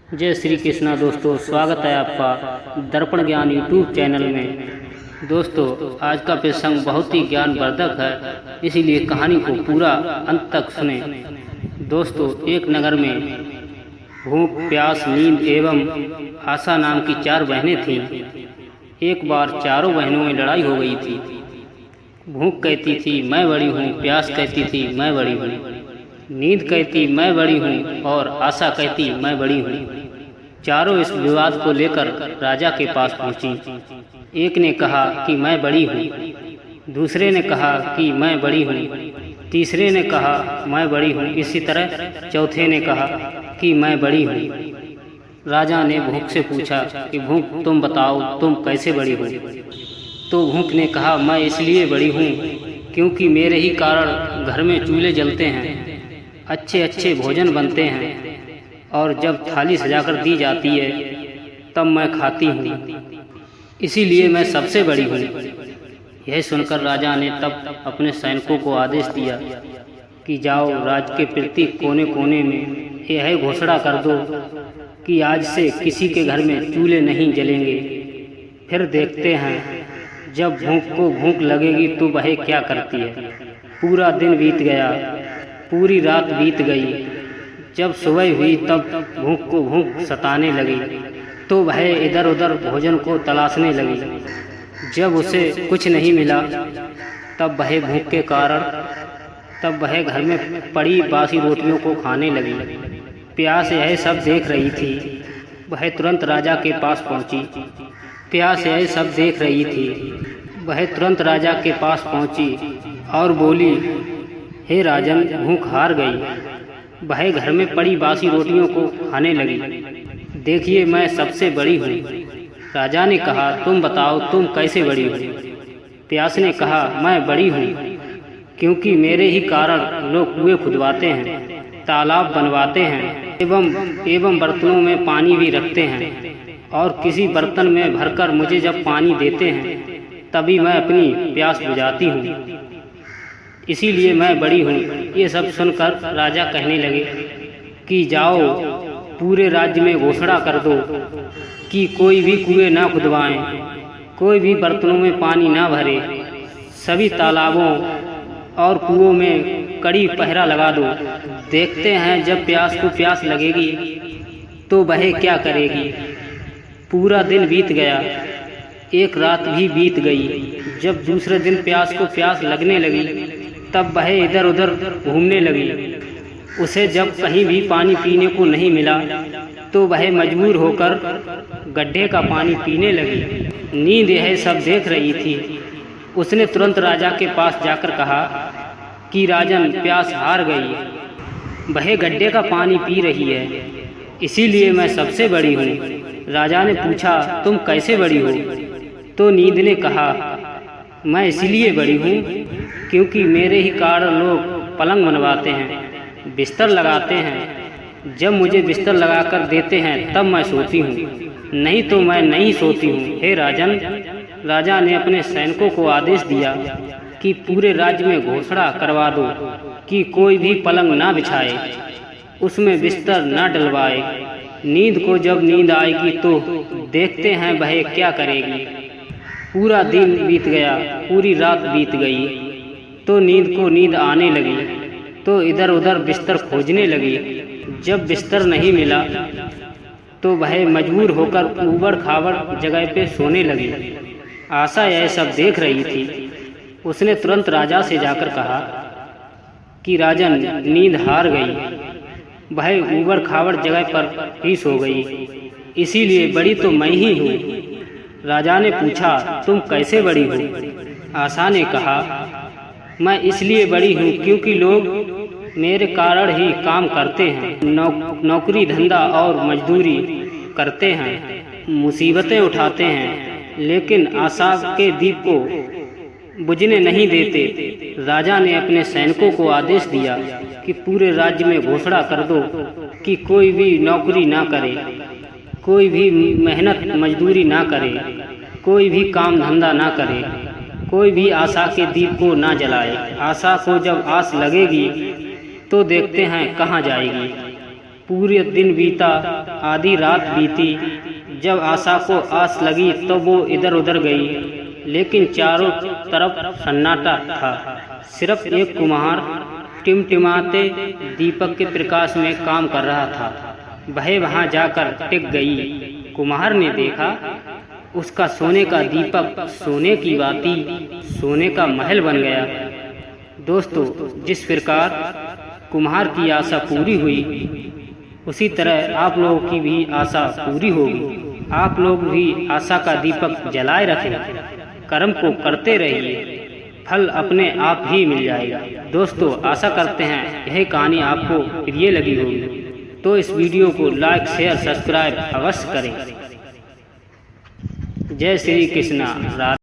जय श्री कृष्णा दोस्तों, स्वागत है आपका दर्पण ज्ञान यूट्यूब चैनल में। दोस्तों, आज का प्रसंग बहुत ही ज्ञानवर्धक है, इसीलिए कहानी को पूरा अंत तक सुने। दोस्तों, एक नगर में भूख, प्यास, नींद एवं आशा नाम की 4 बहनें थीं। एक बार चारों बहनों में लड़ाई हो गई थी। भूख कहती थी मैं बड़ी हूँ, प्यास कहती थी मैं बड़ी हूँ, नींद कहती मैं बड़ी हूँ और आशा कहती मैं बड़ी हूँ। चारों इस विवाद को लेकर राजा के पास पहुंची। एक ने कहा कि मैं बड़ी हूँ, दूसरे ने कहा कि मैं बड़ी हूँ, तीसरे ने कहा मैं बड़ी हूँ, इसी तरह चौथे ने कहा कि मैं बड़ी हूँ। राजा ने भूख से पूछा कि भूख तुम बताओ, तुम कैसे बड़ी हो? तो भूख ने कहा मैं इसलिए बड़ी हूँ क्योंकि मेरे ही कारण घर में चूल्हे जलते हैं, अच्छे अच्छे भोजन बनते हैं और जब थाली सजाकर दी जाती है तब मैं खाती हूँ, इसीलिए मैं सबसे बड़ी हूँ। यह सुनकर राजा ने तब अपने सैनिकों को आदेश दिया कि जाओ, राज्य के प्रत्येक कोने कोने में यह घोषणा कर दो कि आज से किसी के घर में चूल्हे नहीं जलेंगे। फिर देखते हैं जब भूख को भूख लगेगी तो वह क्या करती है। पूरा दिन बीत गया, पूरी रात बीत गई। जब सुबह हुई तब भूख को भूख सताने लगी तो वह इधर उधर भोजन को तलाशने लगी। जब उसे कुछ नहीं मिला तब वह भूख के कारण घर में पड़ी बासी रोटियों को खाने लगी। प्यास यह सब देख रही थी, वह तुरंत राजा के पास पहुंची। प्यास यह सब देख रही थी, वह तुरंत राजा के पास पहुंची और बोली, हे राजन, भूख हार गई। वह घर में पड़ी बासी रोटियों को खाने लगी। देखिए, मैं सबसे बड़ी हूँ। राजा ने कहा तुम बताओ, तुम कैसे बड़ी हो? प्यास ने कहा मैं बड़ी हूँ क्योंकि मेरे ही कारण लोग कुएं खुदवाते हैं, तालाब बनवाते हैं एवं बर्तनों में पानी भी रखते हैं और किसी बर्तन में भरकर मुझे जब पानी देते हैं तभी मैं अपनी प्यास बुझाती हूँ, इसीलिए मैं बड़ी हूँ। ये सब सुनकर राजा कहने लगे कि जाओ, पूरे राज्य में घोषणा कर दो कि कोई भी कुएं ना खुदवाएं, कोई भी बर्तनों में पानी ना भरे, सभी तालाबों और कुओं में कड़ी पहरा लगा दो। देखते हैं जब प्यास को प्यास लगेगी तो वह क्या करेगी। पूरा दिन बीत गया, एक रात भी बीत गई। जब दूसरे दिन प्यास को प्यास लगने लगी तब वह इधर उधर घूमने लगी। उसे जब कहीं भी पानी पीने को नहीं मिला तो वह मजबूर होकर गड्ढे का पानी पीने लगी। नींद यह सब देख रही थी। उसने तुरंत राजा के पास जाकर कहा कि राजन, प्यास हार गई, वह गड्ढे का पानी पी रही है, इसीलिए मैं सबसे बड़ी हूँ। राजा ने पूछा तुम कैसे बड़ी हो? तो नींद ने कहा मैं इसलिए बड़ी हूँ क्योंकि मेरे ही कारण लोग पलंग बनवाते हैं, बिस्तर लगाते हैं। जब मुझे बिस्तर लगाकर देते हैं तब मैं सोती हूँ, नहीं तो मैं नहीं सोती हूँ। हे राजन, राजा ने अपने सैनिकों को आदेश दिया कि पूरे राज्य में घोषणा करवा दो कि कोई भी पलंग ना बिछाए, उसमें बिस्तर ना डलवाए। नींद को जब नींद आएगी तो देखते हैं वह क्या करेगी। पूरा दिन बीत गया, पूरी रात बीत गई तो नींद को नींद आने लगी तो इधर उधर बिस्तर खोजने लगी। जब बिस्तर नहीं मिला तो वह मजबूर होकर ऊबड़ खाबड़ जगह पे सोने लगी। आशा यह सब देख रही थी। उसने तुरंत राजा से जाकर कहा कि राजन, नींद हार गई, वह ऊबड़ खाबड़ जगह पर ही सो गई, इसीलिए बड़ी तो मैं ही हूँ। राजा ने पूछा तुम कैसे बड़ी हो? आशा ने कहा मैं इसलिए बड़ी हूँ क्योंकि लोग मेरे कारण ही काम करते हैं, नौकरी धंधा और मजदूरी करते हैं, मुसीबतें उठाते हैं, लेकिन आशा के दीप को बुझने नहीं देते। राजा ने अपने सैनिकों को आदेश दिया कि पूरे राज्य में घोषणा कर दो कि कोई भी नौकरी ना करे, कोई भी मेहनत मजदूरी ना करे, कोई भी काम धंधा ना करे, कोई भी आशा के दीप को ना जलाए। आशा को जब आस लगेगी तो देखते हैं कहाँ जाएगी। पूरे दिन बीता, आधी रात बीती। जब आशा को आस लगी तो वो इधर उधर गई, लेकिन चारों तरफ सन्नाटा था। सिर्फ एक कुम्हार टिमटिमाते दीपक के प्रकाश में काम कर रहा था। वह वहां जाकर टिक गई। कुम्हार ने देखा, उसका सोने का दीपक, सोने की बाती, सोने का महल बन गया। दोस्तों, जिस प्रकार कुम्हार की आशा पूरी हुई, उसी तरह आप लोगों की भी आशा पूरी होगी। आप लोग भी आशा का दीपक जलाए रखें, कर्म को करते रहिए, फल अपने आप ही मिल जाएगा। दोस्तों, आशा करते हैं यह कहानी आपको प्रिय लगी होगी, तो इस वीडियो को लाइक, शेयर, सब्सक्राइब अवश्य करें। जय श्री कृष्णा।